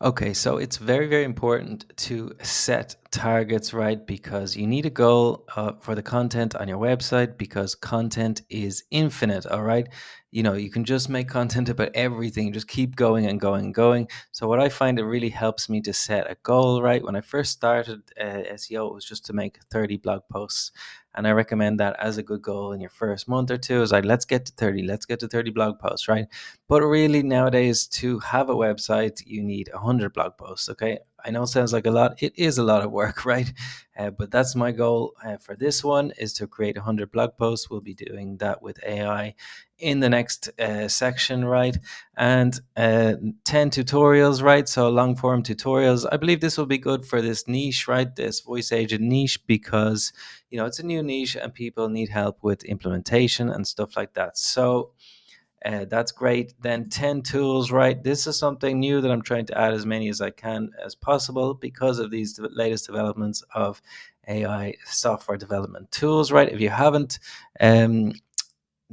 Okay, so it's very, very important to set targets, right? Because you need a goal for the content on your website because content is infinite, all right? You can just make content about everything, just keep going and going and going. So, what I find it really helps me to set a goal, right? When I first started SEO, it was just to make 30 blog posts. And I recommend that as a good goal in your first month or two is like, let's get to 30 blog posts, right? But really, nowadays, to have a website, you need 100 blog posts. Okay. I know it sounds like a lot. It is a lot of work, right? But that's my goal for this one is to create 100 blog posts. We'll be doing that with AI in the next section, right? And 10 tutorials, right? So long form tutorials. I believe this will be good for this niche, right? This voice agent niche, because, it's a new niche and people need help with implementation and stuff like that. So, that's great. Then 10 tools, right? This is something new that I'm trying to add as many as I can as possible because of these latest developments of AI software development tools, right? If you haven't um,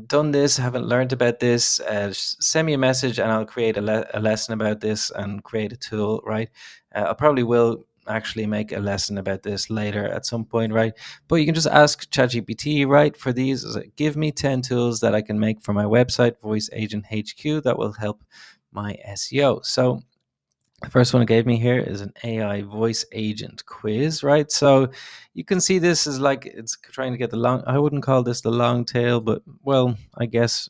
done this, haven't learned about this, send me a message and I'll create a lesson about this and create a tool, right? I probably will actually make a lesson about this later at some point, right? But you can just ask ChatGPT, right, for these. Give me 10 tools that I can make for my website, Voice Agent HQ, that will help my SEO. So the first one it gave me here is an AI voice agent quiz, right? So you can see this is like it's trying to get the long, I wouldn't call this the long tail, but well, I guess,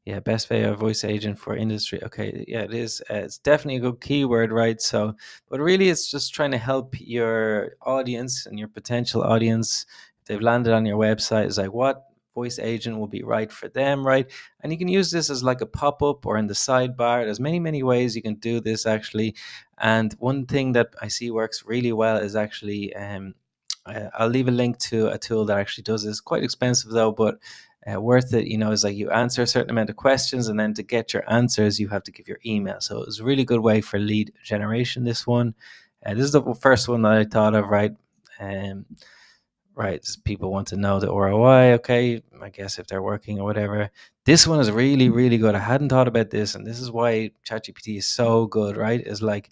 yeah, best AI voice agent for industry. Okay, yeah, it is. It's definitely a good keyword, right? So, but really it's just trying to help your audience and your potential audience. If they've landed on your website, is like, what voice agent will be right for them, right? And you can use this as like a pop-up or in the sidebar. There's many, many ways you can do this actually. And one thing that I see works really well is actually I'll leave a link to a tool that actually does this. Quite expensive though, but worth it. Is like you answer a certain amount of questions, and then to get your answers, you have to give your email. So it's a really good way for lead generation. This one, this is the first one that I thought of. Right, um, right. People want to know the ROI. Okay, I guess if they're working or whatever. This one is really, really good. I hadn't thought about this, and this is why ChatGPT is so good. Right, is like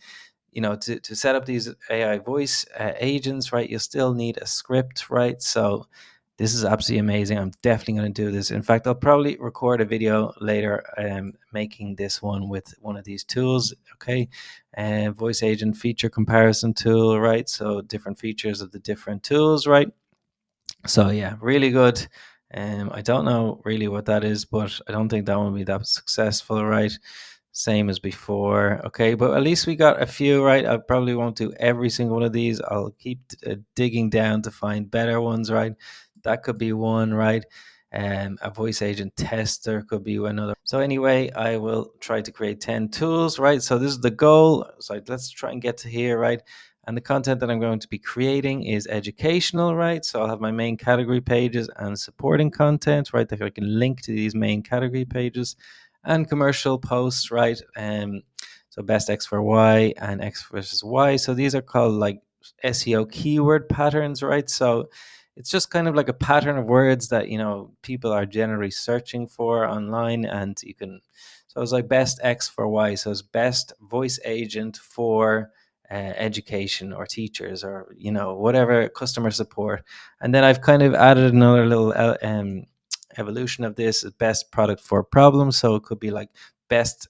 to set up these AI voice agents, right, you still need a script, right? So this is absolutely amazing. I'm definitely going to do this. In fact, I'll probably record a video later making this one with one of these tools, okay? Voice agent feature comparison tool, right? So different features of the different tools, right? So yeah, really good. I don't know really what that is, but I don't think that one will be that successful, right? Same as before. Okay, but at least we got a few, right? I probably won't do every single one of these. I'll keep digging down to find better ones, right? That could be one, right? A voice agent tester could be another. So anyway, I will try to create 10 tools, right? So this is the goal. So let's try and get to here, right? And the content that I'm going to be creating is educational, right? So I'll have my main category pages and supporting content, right? That I can link to these main category pages and commercial posts, right? So best X for Y and X versus Y. So these are called like SEO keyword patterns, right? So it's just kind of like a pattern of words that people are generally searching for online, and you can. So it's like best X for Y. So it's best voice agent for education or teachers or whatever customer support. And then I've kind of added another little evolution of this is best product for problems. So it could be like best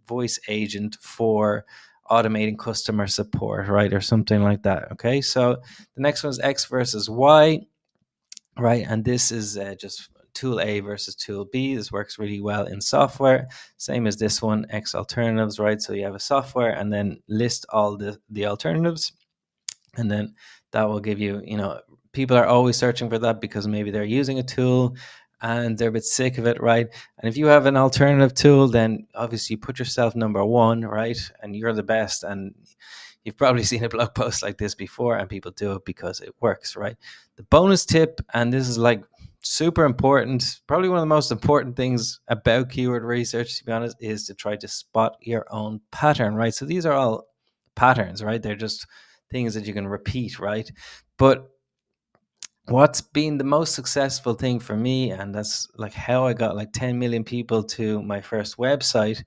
voice agent for automating customer support, right? Or something like that. Okay. So the next one is X versus Y, right? And this is just tool A versus tool B. This works really well in software. Same as this one, X alternatives, right? So you have a software and then list all the alternatives, and then that will give you, people are always searching for that because maybe they're using a tool and they're a bit sick of it, right? And if you have an alternative tool, then obviously you put yourself number one, right? And you're the best. And you've probably seen a blog post like this before, and people do it because it works, right? The bonus tip, and this is like super important, probably one of the most important things about keyword research, to be honest, is to try to spot your own pattern, right? So these are all patterns, right? They're just things that you can repeat, right? But what's been the most successful thing for me, and that's like how I got like 10 million people to my first website,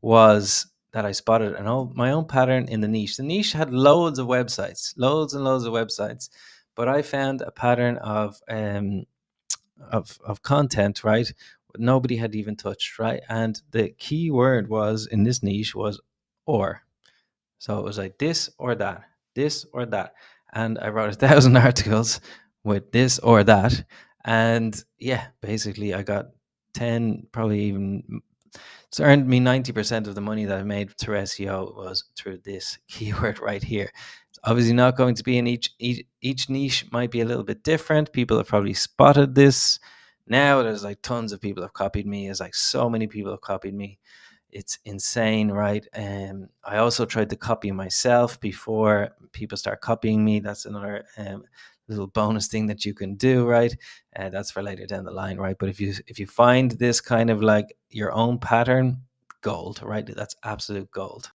was that I spotted my own pattern in the niche. The niche had loads of websites, loads and loads of websites, but I found a pattern of content, right? Nobody had even touched, right? And the key word was in this niche was or. So it was like this or that, this or that. And I wrote 1,000 articles with this or that. And yeah, basically I got 10, probably even, it's earned me 90% of the money that I made through SEO was through this keyword right here. It's obviously not going to be in each niche might be a little bit different. People have probably spotted this. Now there's like tons of people have copied me. There's like so many people have copied me. It's insane, right? I also tried to copy myself before people start copying me. That's another little bonus thing that you can do, right? That's for later down the line, right? But if you find this kind of like your own pattern, gold, right? That's absolute gold.